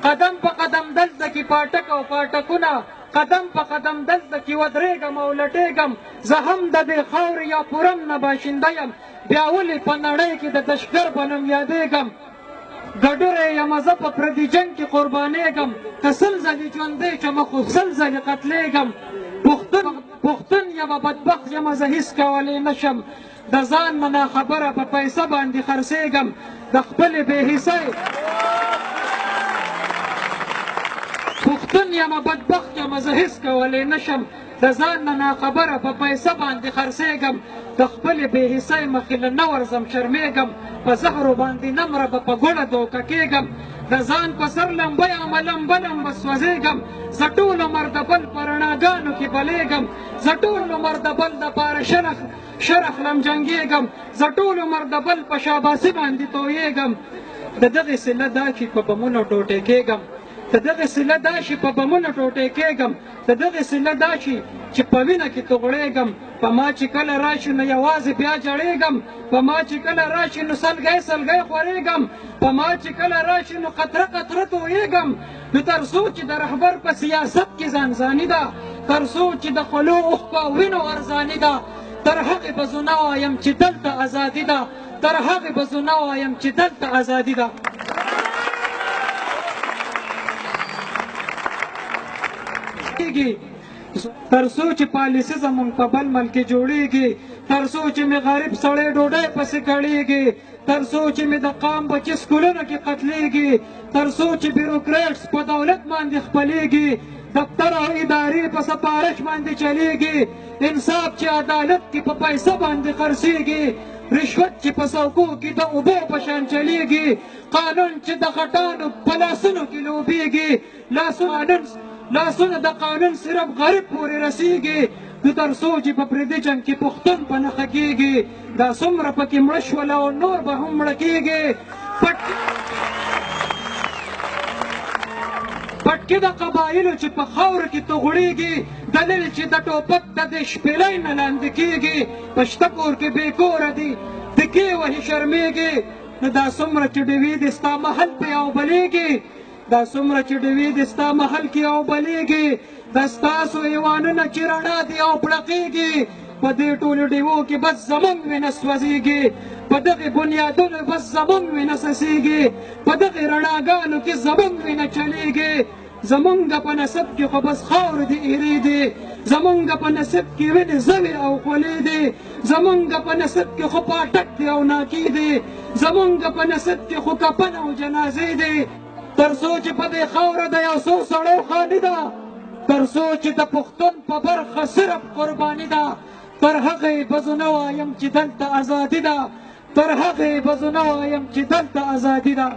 قدم په قدم دلته کې پاټک او پاټکونه قدم په قدم دلته کې ودرېږم او لټېږم زه هم د دې خاورې یا پورم نه باشنده یم بیا ولې په نړۍ کې د تشکر په نوم یادېږم ګډوری یم زه په پردي جنګ کې قربانېږم که سل ځلې ژوندی شمه خو سل ځلې قتلېږم پښتون یم بدبخت یم زه هېڅ کولی نه شم د ځان نه ناخبره په پیسه باندې خرڅېږم د خپلې بې حسۍ پښتون یم بدبخت یم زه هېڅ کولی نه شم د ځان نه ناخبره په پیسه باندې خرڅېږم د خپلې بې حسۍ مخې له نه ورځم شرمېږم په زهرو باندې نه مره به په ګوړه دوکه کېږم د ځان په سر لمبه یم لمبه لمبه سوځېږم زه ټول عمر د بل په رڼاګانو کې بلېږم زه ټول عمر د بل دپاره شرخ لم جنګېږم زه ټول عمر د بل په شاباسي باندې تویېږم د دغې سله دا چې په بمونو ټوټې کېږم د دغې سله دا چې په بمونو ټوټې کېږم د دغې سله دا چې په وینه کې توغړېږم په ما چې کله راشي نو یوازې بیا جړېږم په ما چې کله راشي نو سلګۍ سلګۍ خورېږم په ما چې کله راشي نو قطره قطره تویېږم نو تر څو چې د رهبر په سیاست کې ځانځاني ده تر څو چې د خولو اوښکو او وینو ارزاني ده تر هغې به زه نه وایم چې دلته ازادي ده تر هغې به زه نه وایم چې دلته ازادي ده تر څو چې پالیسي زمونږ په بل ملک کې جوړېږي تر څو چې مې غریب سړی ډوډۍ پسې کړېږي تر څو چې مې د قام بچي سکولونو کې قتلېږي تر څو چې بیروکریټس په دولت باندې خپلېږي دفتر او ادارې په سپارش باندې چلېږي انصاف چې عدالت کې په پیسه باندې خرڅېږي رشوت چې په څوکو کې د اوبو په شان چلېږي قانون چې د غټانو په لاسونو کې لوبېږي لاسونه د قانون صرف غریب پورې رسېږي نو تر څو چې په پردي جنګ کې پښتون په نښه کېږي دا څومره پکې مړه شول او نور به هم مړه کېږي پټکي د قبایلو چې په خاوره کې توغړېږي دلیل چې د ټوپک د دې شپېلۍ نه لاندې کېږي په شته کور کې بې کوره دي دکې وهي شرمېږي نو دا څومره چې ډېوې دې ستا محل پې او بلېږي دا څومره چې ډېوې دې ستا محل کې او بلېږي دا ستاسو ایوانونه چې رڼا دي او پړقېږي په دې ټولو ډېوو کې بس زمونږ وینه سوځېږي په دغې بنیادونو بس زمونږ وینه څڅېږي په دغې رڼاګانو کې زمونږ وینه چلېږي زمونږ په نسب کې خو بس خاورې دي ایرې دي زمونږ په نسب کې وینې زوې او خولې دي زمونږ په نسب کې خو پاټک دي او ناکې دي زمونږ په نسب کې خو کفن او جنازې دي تر څو چې په دې خاوره د یو څو سړو خاني ده تر څو چې د پښتون په برخه صرف قرباني ده تر هغې به زه نه وایم چې دلته ازادي ده تر هغې به زه نه وایم چې دلته ازادي ده